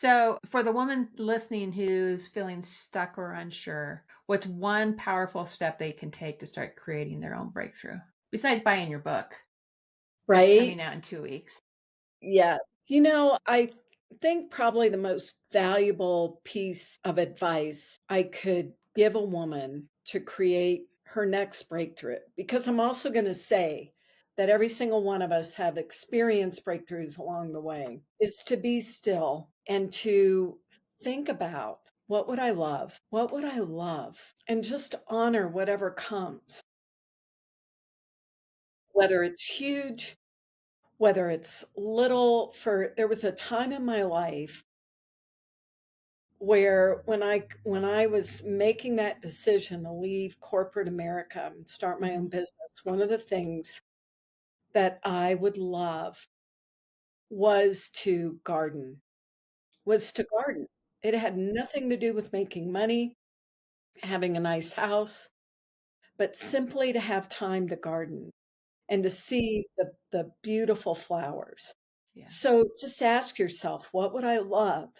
So for the woman listening who's feeling stuck or unsure, what's one powerful step they can take to start creating their own breakthrough? Besides buying your book that's Right? coming out in 2 weeks. Yeah. I think probably the most valuable piece of advice I could give a woman to create her next breakthrough, because I'm also going to say that every single one of us have experienced breakthroughs along the way, is to be still and to think about what would I love? What would I love? And just honor whatever comes, whether it's huge, whether it's little. There was a time in my life where when I was making that decision to leave corporate America and start my own Mhm. business, one of the things that I would love was to garden. Was to garden. It had nothing to do with making money, having a nice house, but simply to have time to garden and to see the beautiful flowers. Yeah. So just ask yourself, what would I love?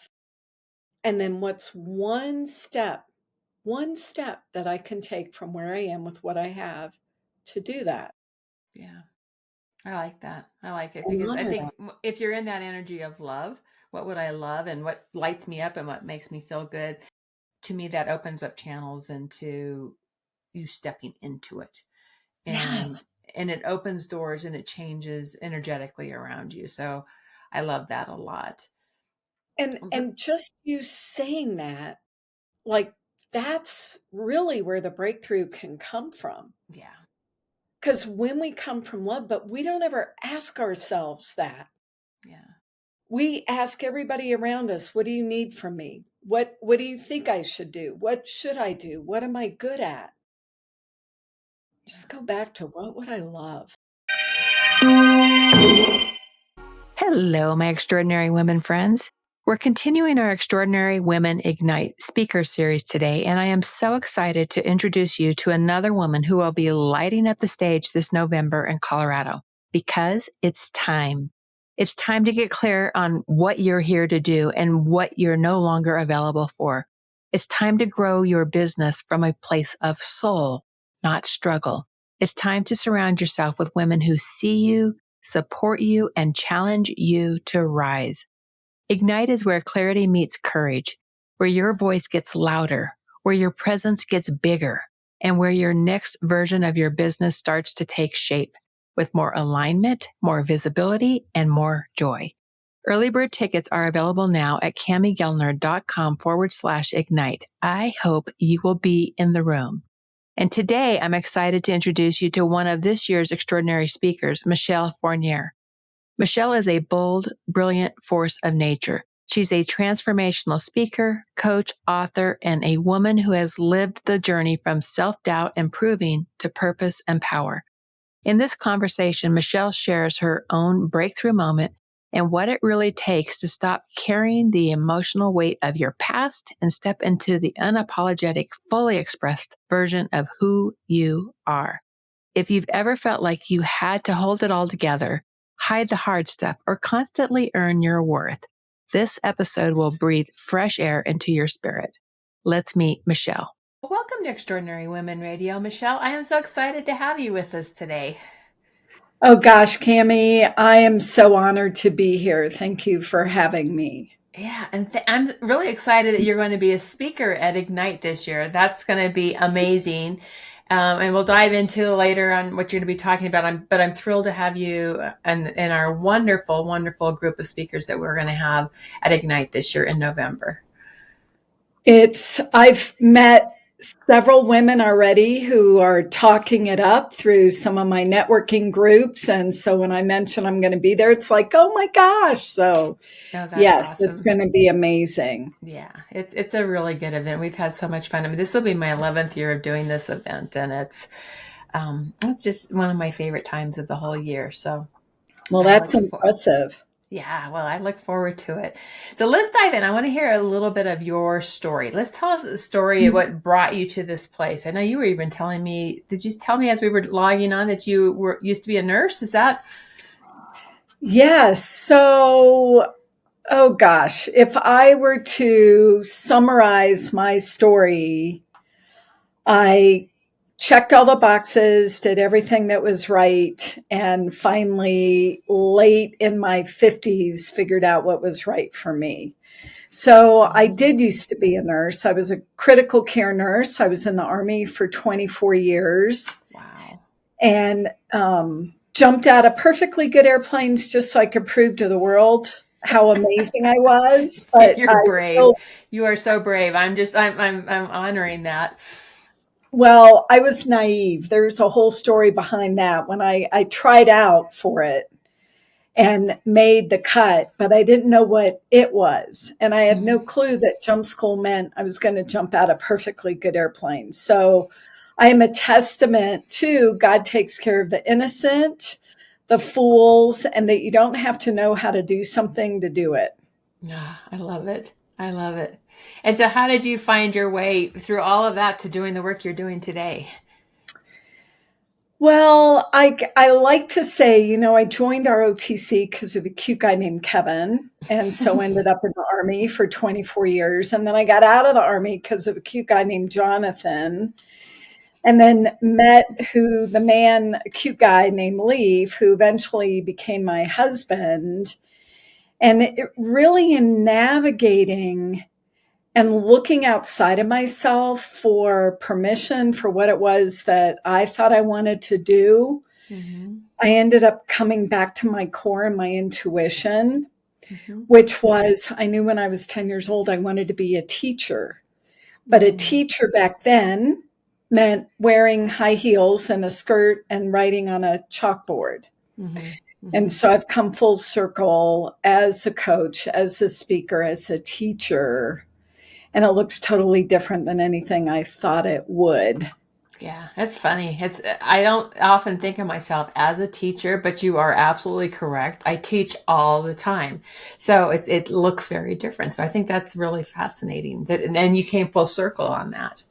And then what's one step that I can take from where I am with what I have to do that Yeah. I like that. I like it and because I honor think that. if you're in that energy of love, what would I love and what lights me up and what makes me feel good, to me, that opens up channels into you stepping into it. And Yes. and it opens doors and it changes energetically around you. So I love that a lot. And just you saying that, like, that's really where the breakthrough can come from. Yeah. Because when we come from love, but we don't ever ask ourselves that. Yeah. We ask everybody around us, what do you need from me? What do you think I should do? What should I do? What am I good at? Just go back to what would I love? Hello, my extraordinary women friends. We're continuing our Extraordinary Women Ignite speaker series today, and I am so excited to introduce you to another woman who will be lighting up the stage this November in Colorado, because it's time. It's time to get clear on what you're here to do and what you're no longer available for. It's time to grow your business from a place of soul, not struggle. It's time to surround yourself with women who see you, support you, and challenge you to rise. Ignite is where clarity meets courage, where your voice gets louder, where your presence gets bigger, and where your next version of your business starts to take shape with more alignment, more visibility, and more joy. Early bird tickets are available now at CamiGellner.com/ignite. I hope you will be in the room. And today I'm excited to introduce you to one of this year's extraordinary speakers, Michelle Fournier. Michelle is a bold, brilliant force of nature. She's a transformational speaker, coach, author, and a woman who has lived the journey from self-doubt and proving to purpose and power. In this conversation, Michelle shares her own breakthrough moment and what it really takes to stop carrying the emotional weight of your past and step into the unapologetic, fully expressed version of who you are. If you've ever felt like you had to hold it all together, hide the hard stuff, or constantly earn your worth, this episode will breathe fresh air into your spirit. Let's meet Michelle. Welcome to Extraordinary Women Radio, Michelle. I am so excited to have you with us today. Oh gosh, Cami, I am so honored to be here. Thank you for having me. Yeah, and I'm really excited that you're going to be a speaker at Ignite this year. That's going to be amazing. And we'll dive into later on what you're going to be talking about. But I'm thrilled to have you and our wonderful, wonderful group of speakers that we're going to have at Ignite this year in November. I've met several women already who are talking it up through some of my networking groups. And so when I mention I'm going to be there, it's like, oh my gosh. So Oh, that's yes, it's awesome. going to be amazing. Yeah, it's a really good event. We've had so much fun. I mean, this will be my 11th year of doing this event, and it's just one of my favorite times of the whole year. So Well, I that's look for impressive. Yeah, well, I look forward to it. So let's dive in. I want to hear a little bit of your story. Let's tell us the story of what brought you to this place. I know you were even telling me, did you tell me as we were logging on that you used to be a nurse? Is that? Yes. So Oh gosh, if I were to summarize my story, I checked all the boxes, did everything that was right, and finally, late in my 50s, figured out what was right for me. So I Mhm. did used to be a nurse. I was a critical care nurse. I was in the Army for 24 years Wow. and jumped out of perfectly good airplanes just so I could prove to the world how amazing I was. But You're I brave. still, You are so brave. I'm honoring that. well, I was naive. There's a whole story behind that. When I tried out for it and made the cut, but I didn't know what it was. And I had no Mhm. clue that jump school meant I was going to jump out of perfectly good airplanes. So I am a testament to God takes care of the innocent, the fools, and that you don't have to know how to do something to do it. Ah, I love it. I love it. And so, how did you find your way through all of that to doing the work you're doing today? Well, I like to say, I joined ROTC because of a cute guy named Kevin. And so ended up in the Army for 24 years. And then I got out of the Army because of a cute guy named Jonathan. And then met a cute guy named Leaf, who eventually became my husband. And it really, in navigating and looking outside of myself for permission for what it was that I thought I wanted to do, Mm-hmm. I ended up coming back to my core and my intuition, Mm-hmm. which was I knew when I was 10 years old, I wanted to be a teacher. But a Mm-hmm. teacher back then meant wearing high heels and a skirt and writing on a chalkboard. Mm-hmm. And Mm-hmm. so I've come full circle as a coach, as a speaker, as a teacher, and it looks totally different than anything I thought it would. Yeah, that's funny. It's I don't often think of myself as a teacher, but you are absolutely correct. I teach all the time. So it looks very different. So I think that's really fascinating that and then you came full circle on that.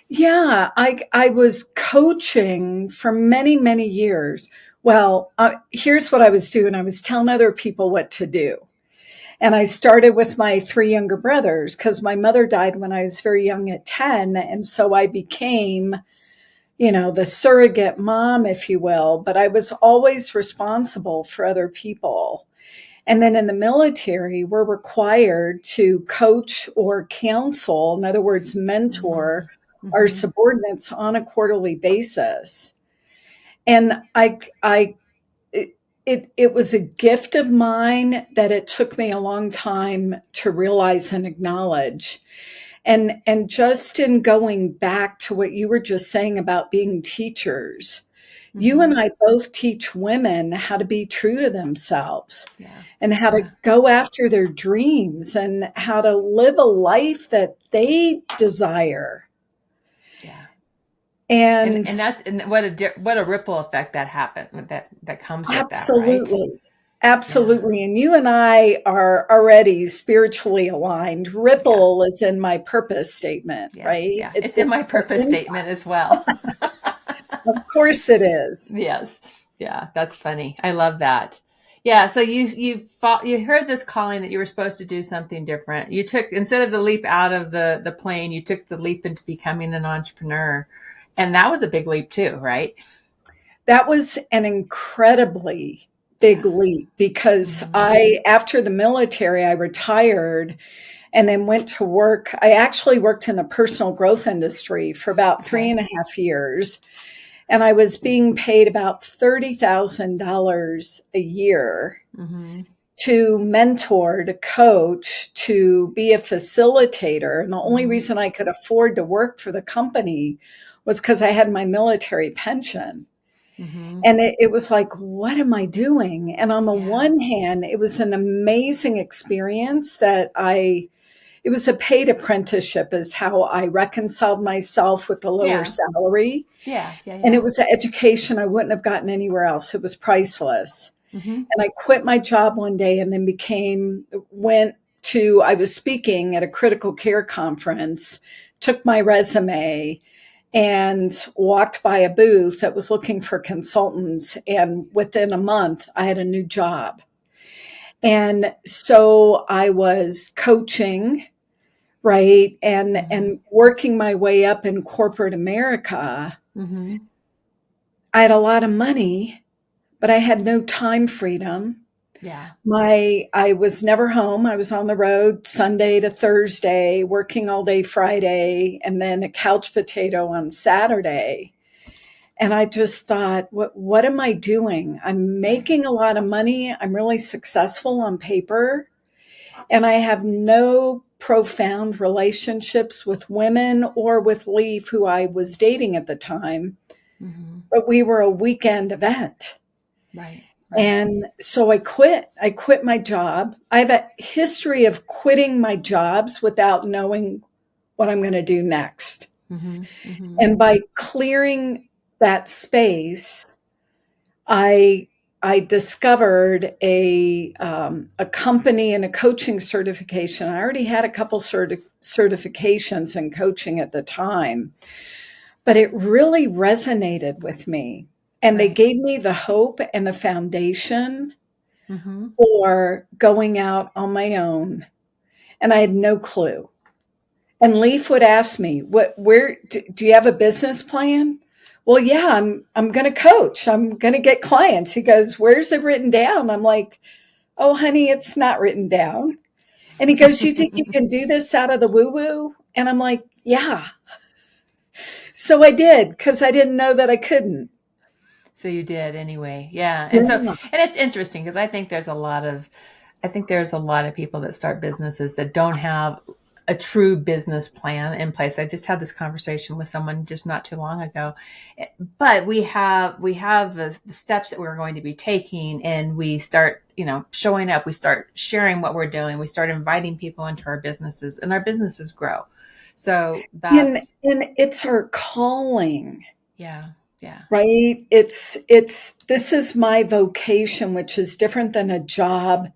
Yeah, I was coaching for many, many years. Well, here's what I was doing. I was telling other people what to do. And I started with my three younger brothers because my mother died when I was very young at 10. And so I became, the surrogate mom, if you will, but I was always responsible for other people. And then in the military, we're required to coach or counsel, in other words, Mm-hmm. mentor our Mm-hmm. subordinates on a quarterly basis. And it was a gift of mine that it took me a long time to realize and acknowledge. And just in going back to what you were just saying about being teachers, you Mm-hmm. and I both teach women how to be true to themselves Yeah. and how to Yeah. go after their dreams and how to live a life that they desire. Yeah. And And what a ripple effect that happened that comes with that, right? absolutely, Yeah. absolutely. And you and I are already spiritually aligned. Yeah. Ripple is in my purpose statement, Yeah. right? Yeah. It, It's in my it's the purpose impact. statement as well. Of course it is. Yes. Yeah, that's funny. I love that. Yeah, so you heard this calling that you were supposed to do something different. You took instead of the leap out of the plane, you took the leap into becoming an entrepreneur. And that was a big leap too, right? That was an incredibly big Yeah. leap because Mhm. after the military, I retired and then went to work. I actually worked in the personal growth industry for about three Okay. and a half years. And I was being paid about $30,000 a year Mhm. to mentor, to coach, to be a facilitator. And the only Mhm. reason I could afford to work for the company was because I had my military pension. Mhm. And it was like, what am I doing? And on the Yeah. one hand, it was an amazing experience it was a paid apprenticeship, is how I reconciled myself with the lower Yeah. salary. Yeah. Yeah. And Yeah. it was an education I wouldn't have gotten anywhere else. It was priceless. Mhm. And I quit my job one day and then I was speaking at a critical care conference, took my resume and walked by a booth that was looking for consultants. And within a month, I had a new job. And so I was coaching, right? And working my way up in corporate America. Mm-hmm. I had a lot of money, but I had no time freedom. Yeah. I was never home. I was on the road Sunday to Thursday, working all day Friday, and then a couch potato on Saturday. And I just thought, what am I doing? I'm Right. making a lot of money. I'm really successful on paper, and I have no profound relationships with women or with Leaf, who I was dating at the time, Mm-hmm. but we were a weekend event. Right. Right. And so I quit. I quit my job. I have a history of quitting my jobs without knowing what I'm going to do next. Mm-hmm. Mm-hmm. And by clearing that space, I I discovered a company and a coaching certification. I already had a couple certifications in coaching at the time, but it really resonated with me. And they Right. gave me the hope and the foundation Mm-hmm. for going out on my own. And I had no clue. And Leaf would ask me, where do you have a business plan? Well, yeah, I'm going to coach. I'm going to get clients. He goes, where's it written down? I'm like, oh, honey, it's not written down. And he goes, you think you can do this out of the woo woo? And I'm like, yeah. So I did, because I didn't know that I couldn't. So you did anyway. Yeah. And so, Yeah. and it's interesting because I think there's a lot of people that start businesses that don't have a true business plan in place. I just had this conversation with someone just not too long ago, but we have the steps that we're going to be taking, and we start, showing up, we start sharing what we're doing, we start inviting people into our businesses, and our businesses grow. So And, that's, and it's our calling. yeah, yeah, Right? This is my vocation, which is different than a job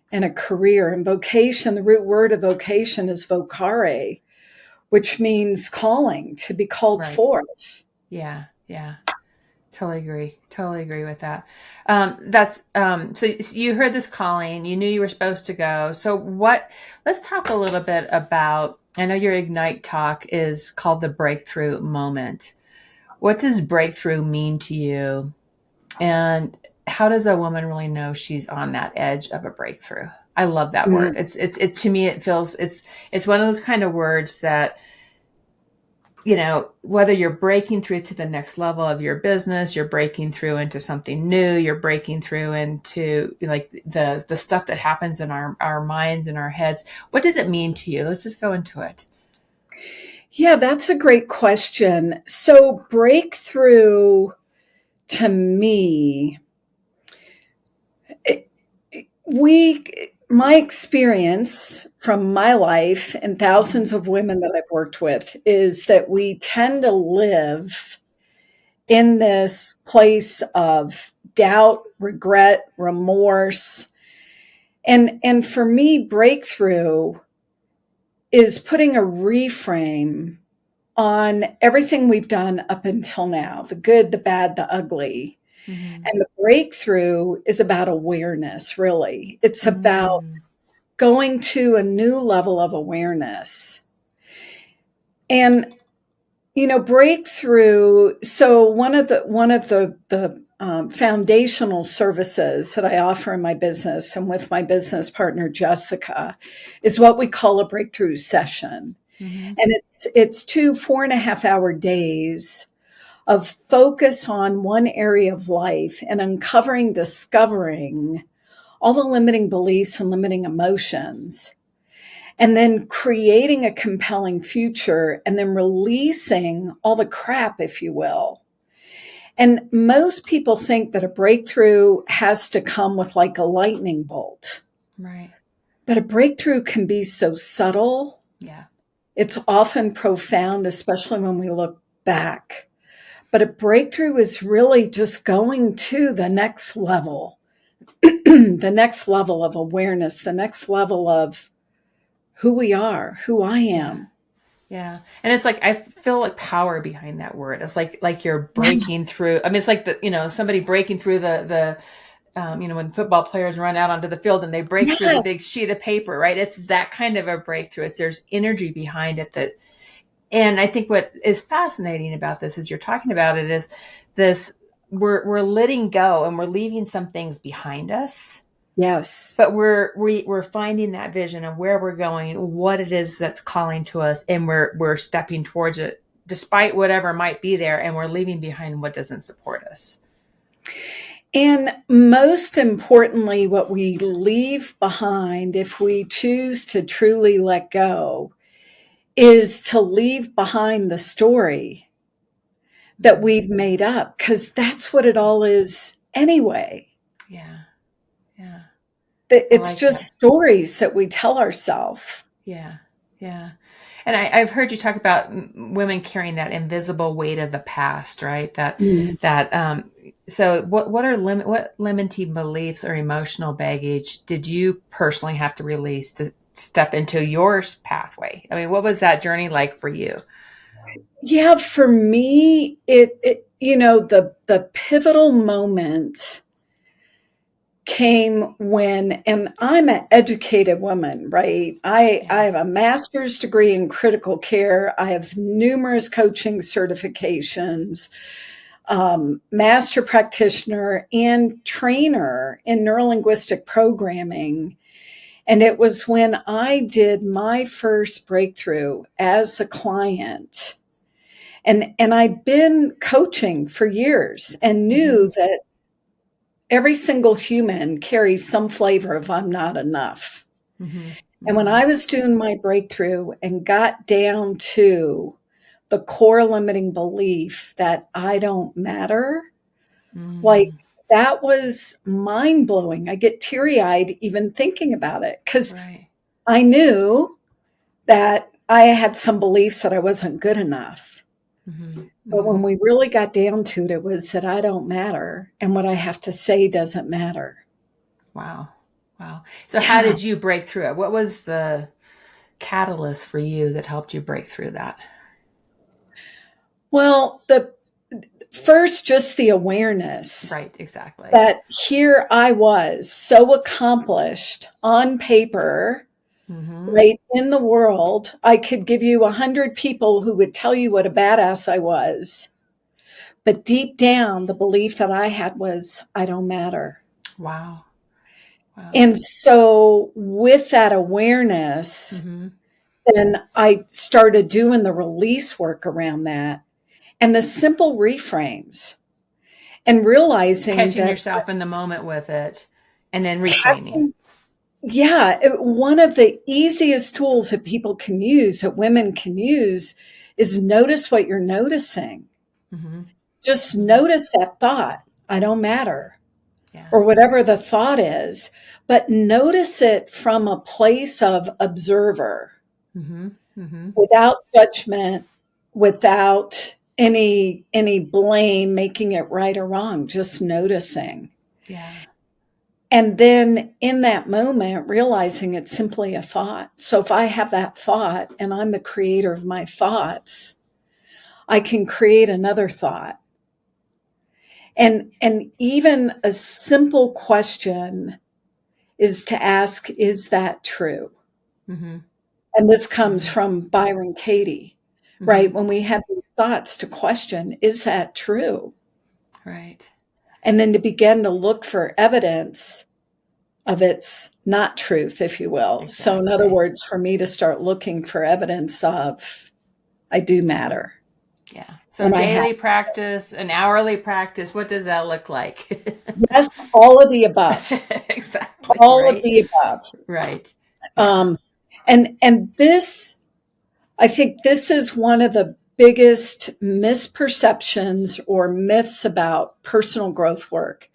and a career. And vocation, the root word of vocation is vocare, which means calling, to be called right. forth. Yeah, yeah. Totally agree. Totally agree with that. So you heard this calling, you knew you were supposed to go. Let's talk a little bit about, I know your Ignite talk is called the breakthrough moment. What does breakthrough mean to you? And how does a woman really know she's on that edge of a breakthrough? I love that word. Mm. To me, it feels, it's one of those kind of words that, whether you're breaking through to the next level of your business, you're breaking through into something new, you're breaking through into like the stuff that happens in our minds and our heads. What does it mean to you? Let's just go into it. Yeah, that's a great question. So, breakthrough to me, it, my experience from my life and thousands of women that I've worked with is that we tend to live in this place of doubt, regret, remorse. And for me, breakthrough is putting a reframe on everything we've done up until now, the good, the bad, the ugly. Mm-hmm. And the breakthrough is about awareness, really. It's about Mm-hmm. going to a new level of awareness. And breakthrough. So one of the foundational services that I offer in my business and with my business partner Jessica is what we call a breakthrough session, Mm-hmm. and it's 2 4.5 hour days of focus on one area of life and discovering all the limiting beliefs and limiting emotions, and then creating a compelling future, and then releasing all the crap, if you will. And most people think that a breakthrough has to come with like a lightning bolt, Right. but a breakthrough can be so subtle. Yeah. It's often profound, especially when we look back. But a breakthrough is really just going to the next level, the next level of awareness, the next level of who we are, who I Yeah. am. Yeah. And it's like, I feel like power behind that word. It's like you're Yes. breaking through. I mean, it's like somebody breaking through when football players run out onto the field and they break through the big sheet of paper, right? It's that kind of a breakthrough. There's energy behind it and I think what is fascinating about this as you're talking about it is this, we're letting go and we're leaving some things behind us. Yes. But we're finding that vision of where we're going, what it is that's calling to us, and we're stepping towards it despite whatever might be there, and we're leaving behind what doesn't support us. And most importantly, what we leave behind, if we choose to truly let go, is to leave behind the story that we've made up, because that's what it all is anyway. Yeah. Yeah. It's just stories that we tell ourselves. Yeah. Yeah. And I've heard you talk about women carrying that invisible weight of the past, right? So what limiting beliefs or emotional baggage did you personally have to release to step into your pathway? I mean, what was that journey like for you? Yeah, for me, the pivotal moment came when, and I'm an educated woman, right? I have a master's degree in critical care. I have numerous coaching certifications, master practitioner and trainer in neurolinguistic programming. And it was when I did my first breakthrough as a client. And I'd been coaching for years and knew that every single human carries some flavor of I'm not enough. And when I was doing my breakthrough and got down to the core limiting belief that I don't matter, like that was mind blowing. I get teary eyed even thinking about it, because I knew that I had some beliefs that I wasn't good enough. But when we really got down to it, it was that I don't matter, and what I have to say doesn't matter. Wow. So how did you break through it? What was the catalyst for you that helped you break through that? Well, first, just the awareness. Right, exactly. That here I was so accomplished on paper, right, in the world. I could give you 100 people who would tell you what a badass I was. But deep down, the belief that I had was, I don't matter. Wow. And so with that awareness, then I started doing the release work around that and the simple reframes and realizing catching that yourself in the moment with it and then reframing. Yeah. One of the easiest tools that people can use, that women can use, is notice what you're noticing. Just notice that thought, I don't matter, or whatever the thought is, but notice it from a place of observer, without judgment, without any blame, making it right or wrong, just noticing. Yeah. And then in that moment, realizing it's simply a thought. So if I have that thought and I'm the creator of my thoughts, I can create another thought. And even a simple question is to ask, is that true? And this comes from Byron Katie, right? When we have these thoughts, to question, is that true? Right. And then to begin to look for evidence of its not truth, if you will. Exactly. So in other words, for me to start looking for evidence of I do matter. Yeah. So daily practice, an hourly practice, what does that look like? Yes, all of the above. Exactly. All of the above. Right. Yeah. And this, I think this is one of the biggest misperceptions or myths about personal growth work,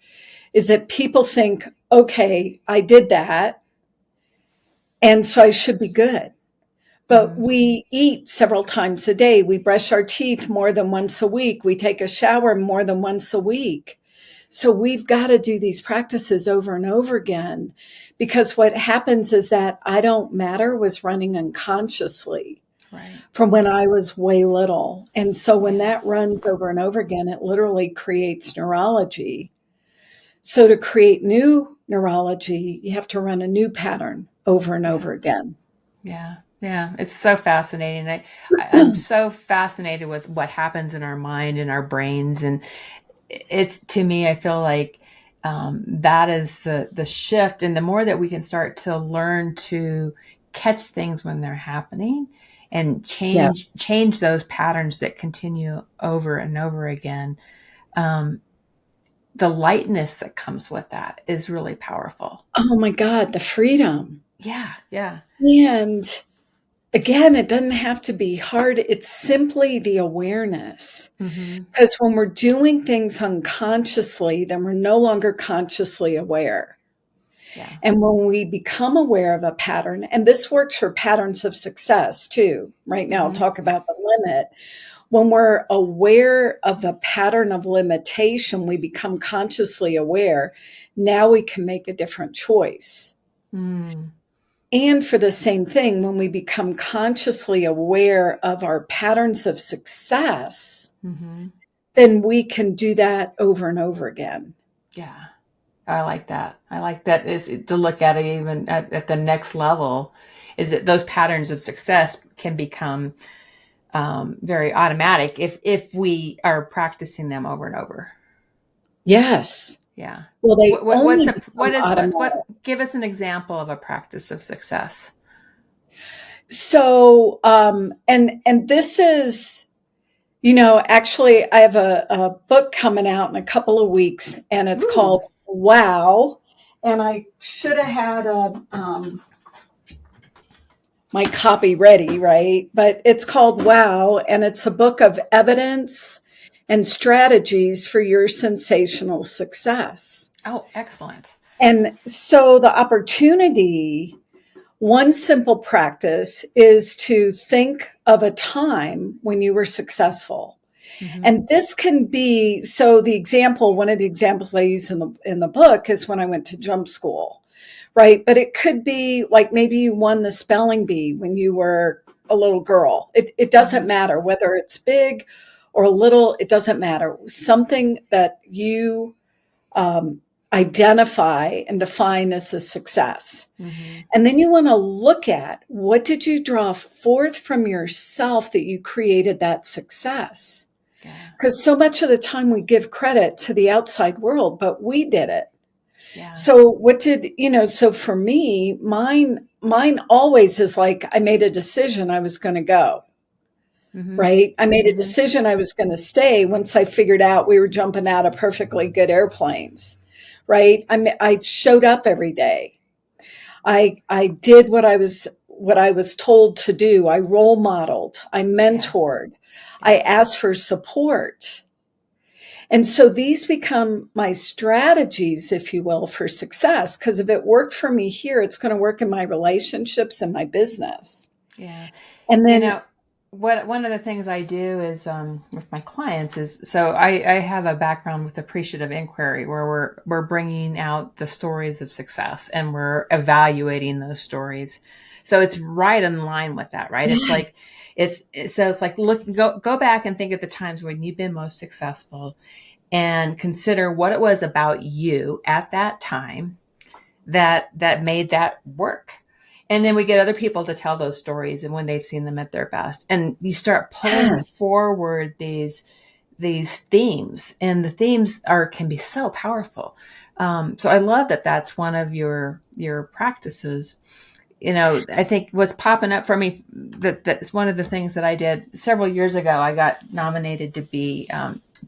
is that people think, okay, I did that, and so I should be good. But we eat several times a day. We brush our teeth more than once a week. We take a shower more than once a week. So we've got to do these practices over and over again, because what happens is that I don't matter was running unconsciously from when I was way little. And so when that runs over and over again, it literally creates neurology. So to create new neurology, you have to run a new pattern over and Yeah. over again. Yeah. Yeah. It's so fascinating. I'm so fascinated with what happens in our mind and our brains. And it's, to me, I feel like that is the shift. And the more that we can start to learn to catch things when they're happening and Yes. change those patterns that continue over and over again, um, the lightness that comes with that is really powerful. Oh my God, the freedom. Yeah. Yeah. And again, it doesn't have to be hard. It's simply the awareness. Mm-hmm. Because when we're doing things unconsciously, then we're no longer consciously aware. Yeah. And when we become aware of a pattern, and this works for patterns of success too, right now, I'll Mm-hmm. talk about the limit. When we're aware of a pattern of limitation, we become consciously aware. Now we can make a different choice. Mm. And for the same thing, when we become consciously aware of our patterns of success, Mm-hmm. then we can do that over and over again. Yeah. I like that. I like that is to look at it even at the next level, is that those patterns of success can become very automatic if we are practicing them over and over. Yes. Yeah. Well, they only become What automatic. give us an example of a practice of success? So, and this is, actually, I have a book coming out in a couple of weeks, and it's Ooh. called Wow. And I should have had my copy ready, right? But it's called Wow, and it's a book of evidence and strategies for your sensational success. Oh, excellent. And so the opportunity, one simple practice is to think of a time when you were successful. Mm-hmm. And this can be, so the example, one of the examples I use in the book is when I went to jump school, right? But it could be like maybe you won the spelling bee when you were a little girl. It doesn't Mm-hmm. matter whether it's big or little, it doesn't matter. Something that you um, identify and define as a success. Mm-hmm. And then you want to look at what did you draw forth from yourself that you created that success? Yeah. Because so much of the time we give credit to the outside world, but we did it. Yeah. So what did, so for me, mine always is like I made a decision I was going to go, Mm-hmm. right? I made a Mm-hmm. decision I was going to stay once I figured out we were jumping out of perfectly good airplanes, right? I showed up every day. I did what I was told to do. I role modeled, I Yeah. mentored, I Yeah. asked for support. And so these become my strategies, if you will, for success. Because if it worked for me here, it's going to work in my relationships and my business. Yeah. And You then, know, what one of the things I do is with my clients is, so I have a background with appreciative inquiry where we're bringing out the stories of success and we're evaluating those stories. So it's right in line with that, right? It's yes, like it's like go back and think of the times when you've been most successful and consider what it was about you at that time that made that work. And then we get other people to tell those stories and when they've seen them at their best. And you start pulling yes, forward these themes, and the themes can be so powerful. So I love that that's one of your practices. I think what's popping up for me, that's one of the things that I did several years ago. I got nominated to be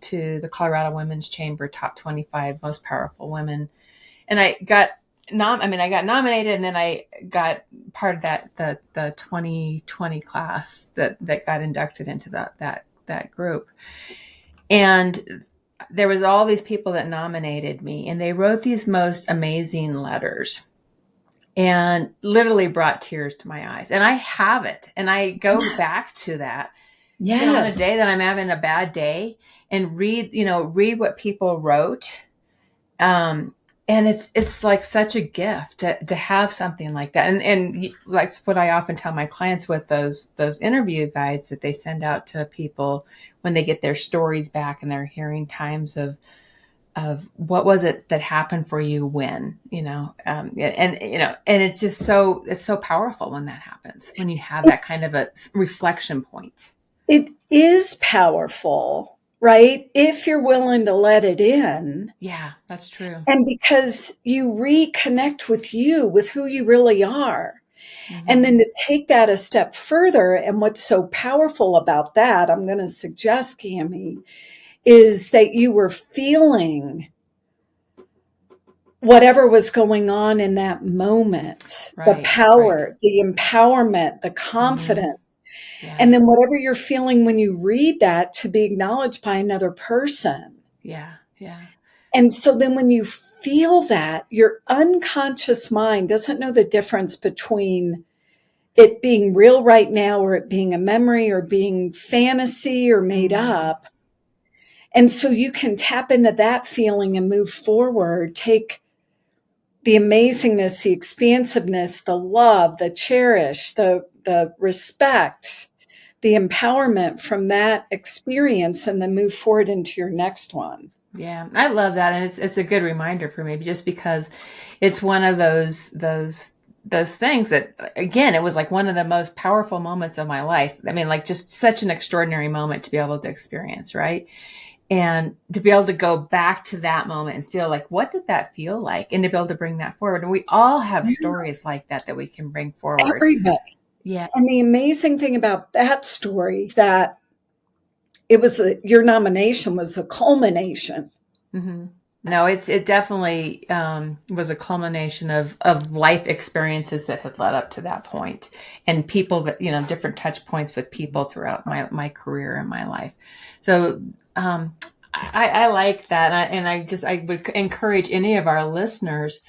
to the Colorado Women's Chamber Top 25 Most Powerful Women, and I got nominated, and then I got part of the 2020 class that got inducted into that group. And there was all these people that nominated me, and they wrote these most amazing letters and literally brought tears to my eyes. And I have it, and I go back to that, on a yes. day that I'm having a bad day, and read what people wrote. um and it's like such a gift to have something like that, and like what I often tell my clients with those interview guides that they send out to people when they get their stories back and they're hearing times of of what was it that happened for you when, and it's just it's so powerful when that happens, when you have that kind of a reflection point. It is powerful, right? If you're willing to let it in. Yeah, that's true. And because you reconnect with you, with who you really are. Mm-hmm. And then to take that a step further, and what's so powerful about that, I'm going to suggest, Cami, is that you were feeling whatever was going on in that moment, the power, the empowerment, the confidence. Mm-hmm. Yeah. And then whatever you're feeling when you read that, to be acknowledged by another person. Yeah. Yeah. And so then when you feel that, your unconscious mind doesn't know the difference between it being real right now or it being a memory or being fantasy or made up. And so you can tap into that feeling and move forward, take the amazingness, the expansiveness, the love, the cherish, the respect, the empowerment from that experience, and then move forward into your next one. Yeah, I love that. And it's a good reminder for me, just because it's one of those things that, again, it was like one of the most powerful moments of my life. I mean, like, just such an extraordinary moment to be able to experience, right? And to be able to go back to that moment and feel like, what did that feel like? And to be able to bring that forward. And we all have stories like that we can bring forward. Everybody. Yeah. And the amazing thing about that story is that it was your nomination was a culmination. Mm-hmm. No, it definitely was a culmination of life experiences that had led up to that point, and people that, different touch points with people throughout my career and my life. So I like that. And I would encourage any of our listeners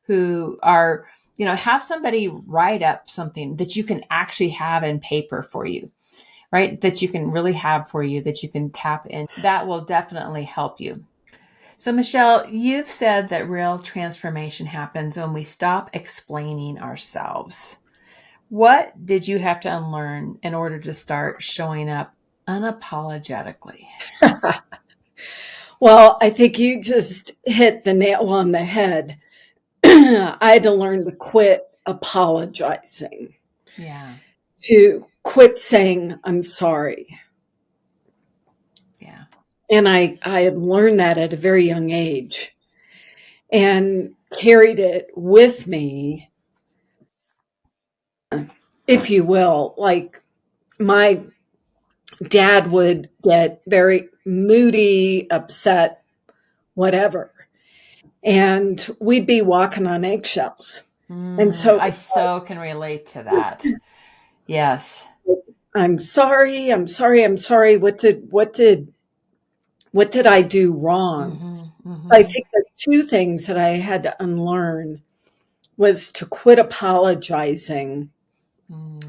who are, have somebody write up something that you can actually have in paper for you, right? That you can really have for you, that you can tap in. That will definitely help you. So, Michelle, you've said that real transformation happens when we stop explaining ourselves. What did you have to unlearn in order to start showing up unapologetically? Well, I think you just hit the nail on the head. I had to learn to quit apologizing. Yeah. To quit saying, I'm sorry. Yeah. And I had learned that at a very young age and carried it with me, if you will. Like, my dad would get very moody, upset, whatever. And we'd be walking on eggshells. And so I so can relate to that. Yes. I'm sorry. What did I do wrong? Mm-hmm, mm-hmm. I think the two things that I had to unlearn was to quit apologizing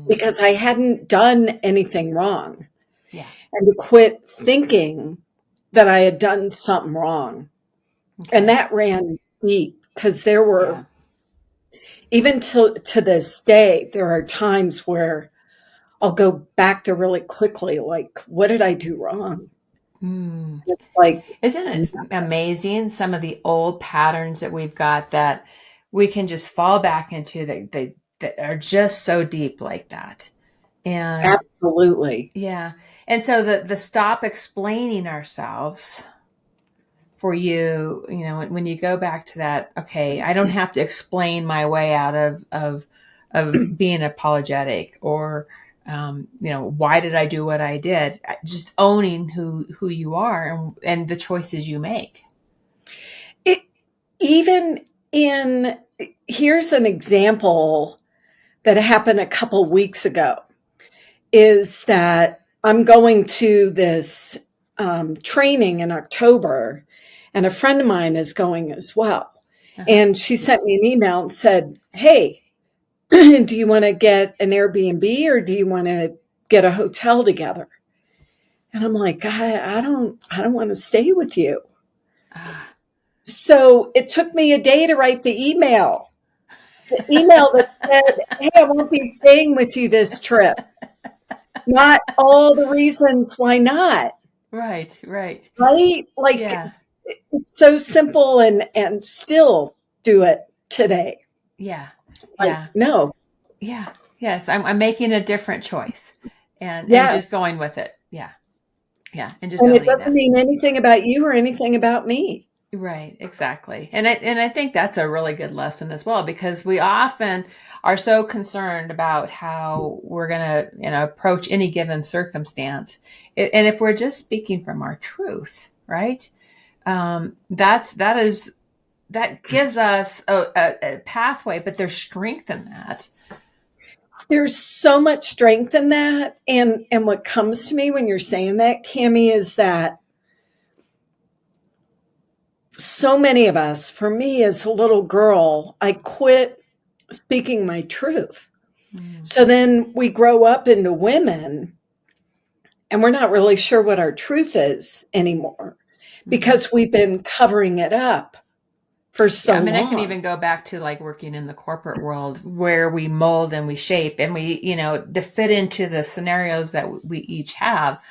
because I hadn't done anything wrong. Yeah. And to quit thinking that I had done something wrong. Okay. And that ran deep, because there were, even to this day, there are times where I'll go back there really quickly, like, what did I do wrong? It's like, isn't it amazing, some of the old patterns that we've got that we can just fall back into, that are just so deep like that. And absolutely. yeah. And so the stop explaining ourselves for you, when you go back to that, okay, I don't have to explain my way out of being apologetic, or why did I do what I did? Just owning who you are, and the choices you make. Here's an example that happened a couple weeks ago, is that I'm going to this training in October, and a friend of mine is going as well. And she sent me an email and said, hey, do you want to get an Airbnb, or do you want to get a hotel together? And I'm like, I don't want to stay with you. So it took me a day to write the email. The email that said, hey, I won't be staying with you this trip. Not all the reasons why not. Right. Right? Like, Yeah. It's so simple and still do it today. Yeah. Like, Yeah. no. Yeah. Yes. I'm making a different choice and Yes. just going with it. Yeah. Yeah. And just And it owning doesn't that. mean anything about you or anything about me. Right, exactly. And I think that's a really good lesson as well, because we often are so concerned about how we're going to, approach any given circumstance. And if we're just speaking from our truth, right? That gives us a pathway, but there's strength in that. There's so much strength in that. And what comes to me when you're saying that, Cami, is that so many of us, for me as a little girl, I quit speaking my truth. Mm, So then we grow up into women and we're not really sure what our truth is anymore mm-hmm. because we've been covering it up for Yeah, so I mean, I can long. even go back to like working in the corporate world where we mold and we shape and we, to fit into the scenarios that we each have.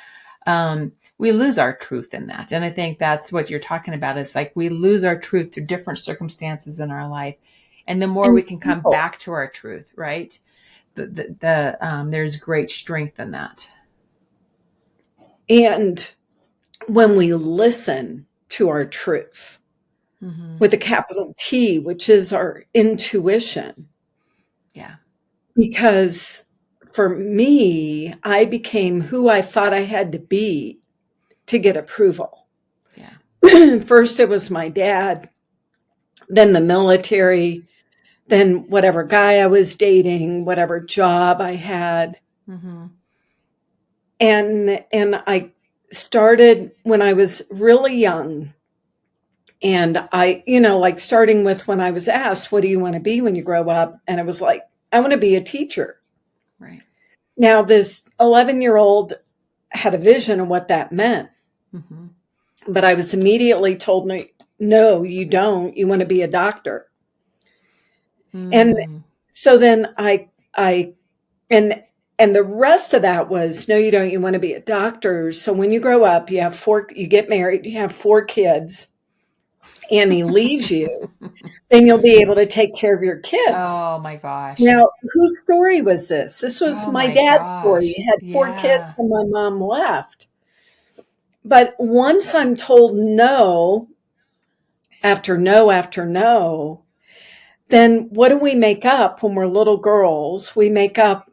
We lose our truth in that. And I think that's what you're talking about is like we lose our truth through different circumstances in our life. And the more we And can come people, back to our truth, right? There's great strength in that. and when we listen to our truth Mm-hmm. with a capital T, which is our intuition, Yeah. because for me, I became who I thought I had to be to get approval. Yeah. First, it was my dad, then the military, then whatever guy I was dating, whatever job I had. Mm-hmm. And I started when I was really young. And I, like starting with when I was asked, what do you want to be when you grow up? And I was like, I want to be a teacher. Right. Now, this 11-year-old had a vision of what that meant, Mm-hmm. but I was immediately told, no, you don't. You want to be a doctor. And Mm. so then I, and, and the rest of that was, no, you don't. You want to be a doctor. So when you grow up, you get married, you have 4 kids, and he leaves you, then you'll be able to take care of your kids. Oh my gosh. Now, whose story was this? This was Oh my my dad's story. gosh. He had 4 kids Yeah. and my mom left. But once I'm told no, after no, after no, then what do we make up when we're little girls? We make up,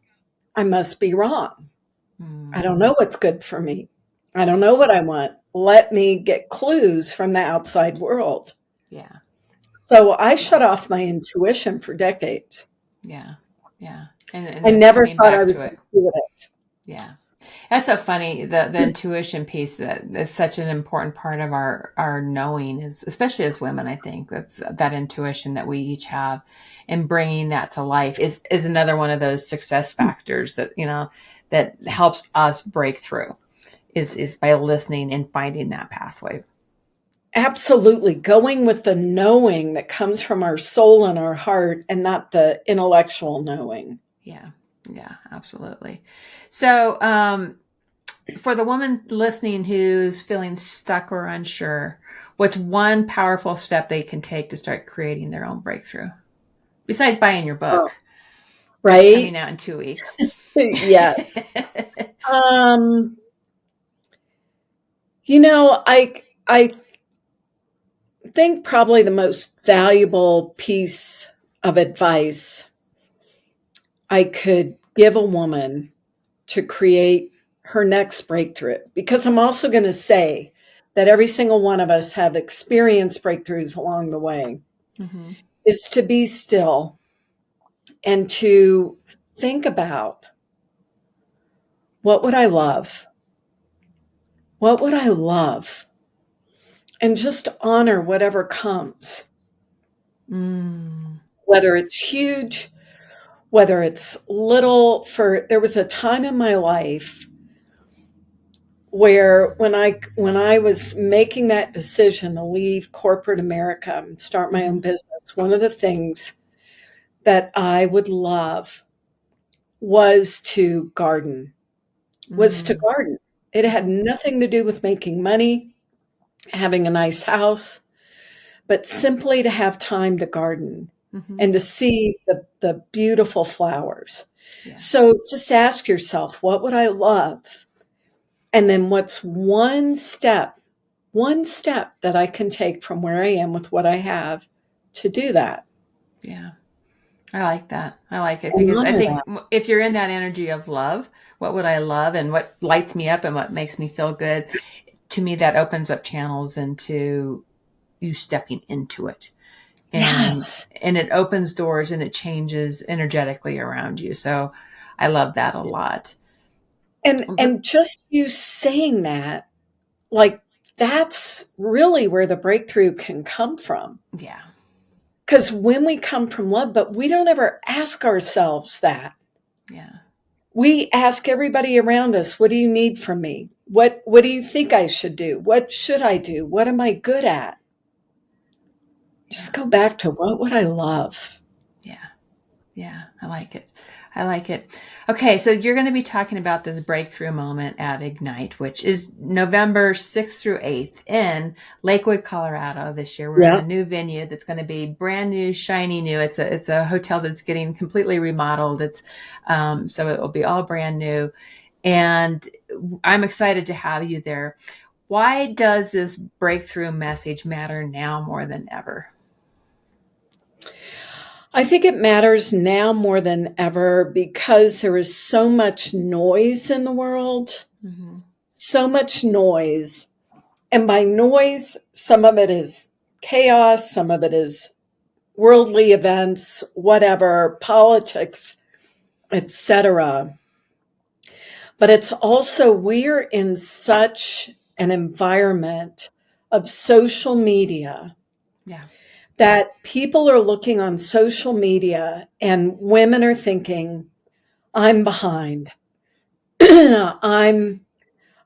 I must be wrong. I Mm. don't know what's good for me. I don't know what I want. Let me get clues from the outside world. Yeah. So I Yeah. shut off my intuition for decades. Yeah. Yeah. And I then never coming thought I back to was it. intuitive. Yeah. That's so funny. The intuition piece that is such an important part of our knowing is, especially as women, I think that's that intuition that we each have, and bringing that to life is another one of those success factors that, that helps us break through is by listening and finding that pathway. Absolutely. Going with the knowing that comes from our soul and our heart and not the intellectual knowing. Yeah. Yeah, absolutely. So, for the woman listening who's feeling stuck or unsure, what's one powerful step they can take to start creating their own breakthrough? Besides buying your book Oh, that's coming right? out in 2 weeks. Yeah. Um, I think probably the most valuable piece of advice I could give a woman to create her next breakthrough, because I'm also going to say that every single one of us have experienced breakthroughs along the way, Mm-hmm. is to be still and to think about, what would I love? What would I love? And just honor whatever comes, Mm. whether it's huge, whether it's little. There was a time in my life where when I was making that decision to leave corporate America and start my own Mm-hmm. business, one of the things that I would love was to garden, was to Mm. garden. It had Mm-hmm. nothing to do with making money. having a nice house, but simply to have time to garden and to see the beautiful flowers. Yeah. So just ask yourself, what would I love? And then what's one step that I can take from where I am with what I have to do that? Yeah. I like that. I like it And because I honor think that. if you're in that energy of love, what would I love and what lights me up and what makes me feel good, to me, that opens up channels into you stepping into it. And Yes. it opens doors and it changes energetically around you. So I love that a lot. And just you saying that, like, that's really where the breakthrough can come from. Yeah. Because when we come from love, but we don't ever ask ourselves that. Yeah. We ask everybody around us, what do you need from me? What do you think I should do? What should I do? What am I good at? Just go back to what would I love? Yeah. Yeah. I like it. I like it. Okay. So you're going to be talking about this breakthrough moment at Ignite, which is November 6th through 8th in Lakewood, Colorado this year. We're in a Yeah. new venue that's going to be brand new, shiny new. It's a hotel that's getting completely remodeled. So it will be all brand new. And I'm excited to have you there. Why does this breakthrough message matter now more than ever? I think it matters now more than ever because there is so much noise in the world, Mm-hmm. so much noise. And by noise, some of it is chaos, some of it is worldly events, whatever, politics, etc. But it's also, we're in such an environment of social media Yeah. that people are looking on social media and women are thinking, I'm behind.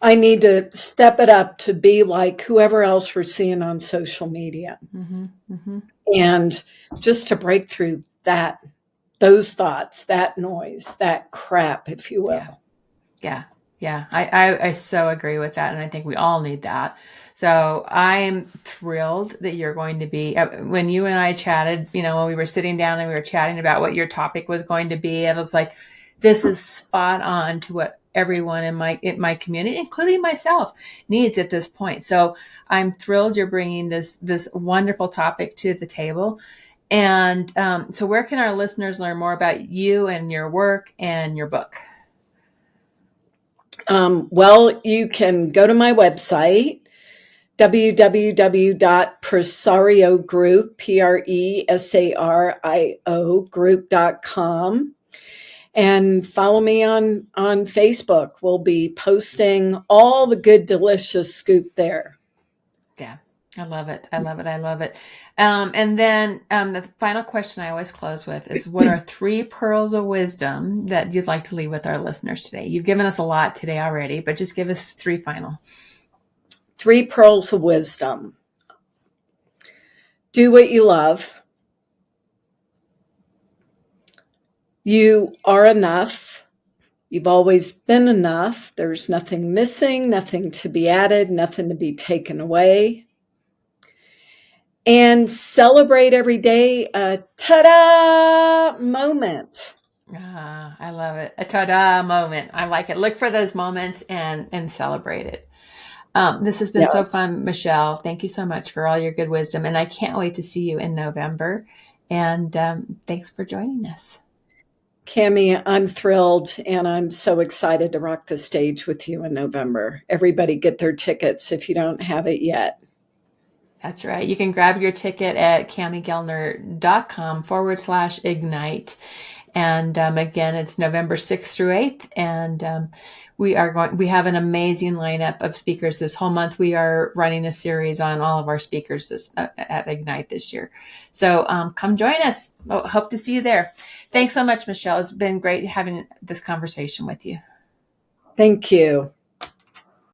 I need to step it up to be like whoever else we're seeing on social media. Mm-hmm. Mm-hmm. And just to break through those thoughts, that noise, that crap, if you Yeah. will. Yeah. Yeah. I so agree with that. And I think we all need that. So I'm thrilled that you're going to be, when you and I chatted, when we were sitting down and we were chatting about what your topic was going to be, I was like, this is spot on to what everyone in my community, including myself, needs at this point. So I'm thrilled you're bringing this wonderful topic to the table. And so where can our listeners learn more about you and your work and your book? Well, you can go to my website, www.presariogroup, Presario group.com, and follow me on Facebook. We'll be posting all the good, delicious scoop there. Yeah, I love it. I love it. I love it. And then the final question I always close with is, what are 3 pearls of wisdom that you'd like to leave with our listeners today? You've given us a lot today already, but just give us 3 final. 3 pearls of wisdom. Do what you love. You are enough. You've always been enough. There's nothing missing, nothing to be added, nothing to be taken away. And celebrate every day a ta-da moment. I love it. A ta-da moment. I like it. Look for those moments and celebrate it. This has been so Yes. fun, Michelle. Thank you so much for all your good wisdom. And I can't wait to see you in November. And thanks for joining us. Cami, I'm thrilled and I'm so excited to rock the stage with you in November. Everybody get their tickets if you don't have it yet. That's right. You can grab your ticket at camigellner.com/ignite. And again, it's November 6th through 8th. And we have an amazing lineup of speakers this whole month. We are running a series on all of our speakers at Ignite this year. So come join us. Hope to see you there. Thanks so much, Michelle. It's been great having this conversation with you. Thank you.